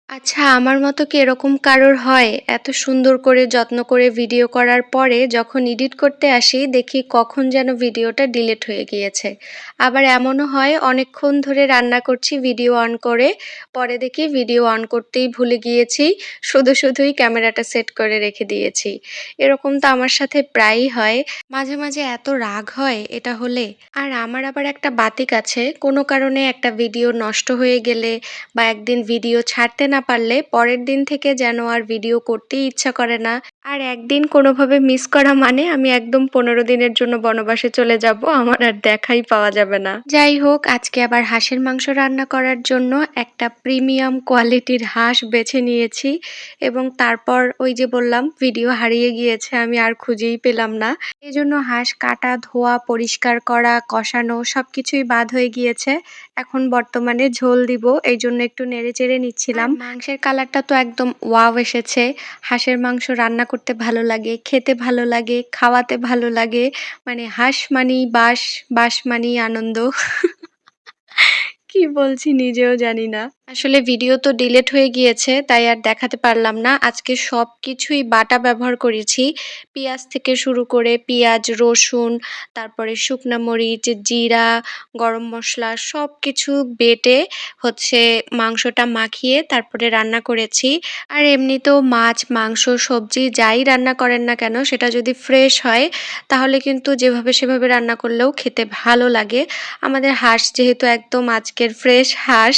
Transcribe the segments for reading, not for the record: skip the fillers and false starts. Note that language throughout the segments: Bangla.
আচ্ছা, আমার মতো কি এরকম কারোর হয়? এত সুন্দর করে যত্ন করে ভিডিও করার পরে যখন এডিট করতে আসি দেখি কখন যেন ভিডিওটা ডিলিট হয়ে গিয়েছে। আবার এমনও হয় অনেকক্ষণ ধরে রান্না করছি ভিডিও অন করে, পরে দেখি ভিডিও অন করতেই ভুলে গিয়েছি। শুধুই ক্যামেরাটা সেট করে রেখে দিয়েছি। এরকম তো আমার সাথে প্রায়ই হয়। মাঝে মাঝে এত রাগ হয় এটা হলে। আর আমার আবার একটা বাতিক আছে, কোনো কারণে একটা ভিডিও নষ্ট হয়ে গেলে বা একদিন ভিডিও ছাড়তে না পারলে পরের দিন থেকে যেন আর ভিডিও করতেই ইচ্ছা করে না। আর একদিন কোনোভাবে মিস করা মানে আমি একদম 15 দিনের জন্য বনবাসে চলে যাব। আমার আর দেখাই পাওয়া যাবে না। যাই হোক, আজকে আবার হাঁসের মাংস রান্না করার জন্য একটা প্রিমিয়াম কোয়ালিটির হাঁস বেছে নিয়েছি এবং তারপর ওই যে বললাম ভিডিও হারিয়ে গিয়েছে, আমি আর খুঁজেই পেলাম না। এজন্য হাঁস কাটা, ধোয়া, পরিষ্কার করা, কষানো সবকিছুই বাদ হয়ে গিয়েছে। এখন বর্তমানে ঝোল দিব, এইজন্য একটু নেড়েচেড়ে নিচ্ছিলাম। মাংসের কালারটা তো একদম ওয়াও এসেছে। হাঁসের মাংস রান্না করতে ভালো লাগে, খেতে ভালো লাগে, খাওয়াতে ভালো লাগে। মানে হাঁস মানেই বাঁশ, বাঁশ মানেই আনন্দ। কি বলছি নিজেও জানি না। আসলে ভিডিও তো ডিলিট হয়ে গিয়েছে তাই আর দেখাতে পারলাম না। আজকে সবকিছুই বাটা ব্যবহার করেছি। পেঁয়াজ থেকে শুরু করে পেঁয়াজ, রসুন, তারপরে শুকনা মরিচ, জিরা, গরম মসলা সবকিছু বেটে হচ্ছে মাংসটা মাখিয়ে তারপরে রান্না করেছি। আর এমনিতেও মাছ, মাংস, সবজি যাই রান্না করেন না কেন সেটা যদি ফ্রেশ হয় তাহলে কিন্তু যেভাবে সেভাবে রান্না করলেও খেতে ভালো লাগে। আমাদের হাঁস যেহেতু একদম আজকের ফ্রেশ হাঁস,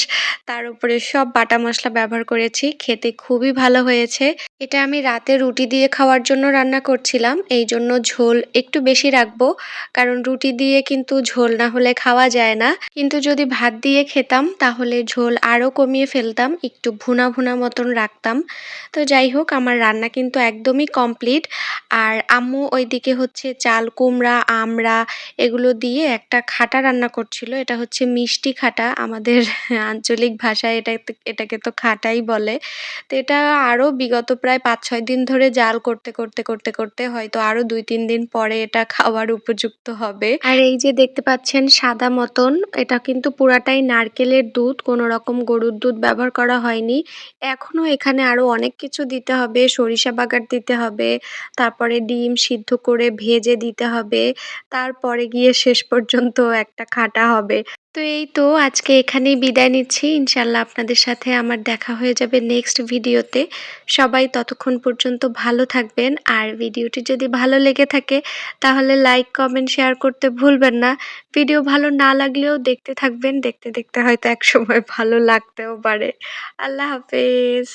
তার উপরে সব বাটা মসলা ব্যবহার করেছি। খেতে খুবই ভালো হয়েছে। এটা আমি রাতে রুটি দিয়ে খাওয়ার জন্য রান্না করছিলাম। এইজন্য ঝোল একটু বেশি রাখবো। কারণ রুটি দিয়ে কিন্তু ঝোল না হলে খাওয়া যায় না। কিন্তু যদি ভাত দিয়ে খেতাম তাহলে ঝোল আরো কমিয়ে ফেলতাম। একটু ভুনা মতন রাখতাম। তো যাই হোক, আমার রান্না কিন্তু একদমই কমপ্লিট। আর আম্মু ওইদিকে হচ্ছে চাল কুমড়া, আমড়া এগুলো দিয়ে একটা খাটা রান্না করছিল। এটা হচ্ছে মিষ্টি খাটা। আমাদের আঞ্চলিক ভাষায় এটাকে তো খাটাই বলে। তো এটা আরো বিগত প্রায় ৫-৬ দিন ধরে জাল করতে হয়তো আরো ২-৩ দিন পরে এটা খাওয়ার উপযুক্ত হবে। আর এই যে দেখতে পাচ্ছেন সাদা মতন, এটা কিন্তু পুরাটাই নারকেলের দুধ, কোনো রকম গরুর দুধ ব্যবহার করা হয়নি। এখনো এখানে আরো অনেক কিছু দিতে হবে। সরিষা বাগার দিতে হবে, তারপরে ডিম সিদ্ধ করে ভেজে দিতে হবে। তারপরে গিয়ে শেষ পর্যন্ত একটা খাটা হবে। তো এই তো আজকে এখানেই বিদায় নিচ্ছি। ইনশাআল্লাহ আপনাদের সাথে আমার দেখা হয়ে যাবে নেক্সট ভিডিওতে। সবাই ততক্ষণ পর্যন্ত ভালো থাকবেন। আর ভিডিওটি যদি ভালো লেগে থাকে তাহলে লাইক, কমেন্ট, শেয়ার করতে ভুলবেন না। ভিডিও ভালো না লাগলেও দেখতে থাকবেন। দেখতে হয়তো একসময় ভালো লাগতেও পারে। আল্লাহ হাফেজ।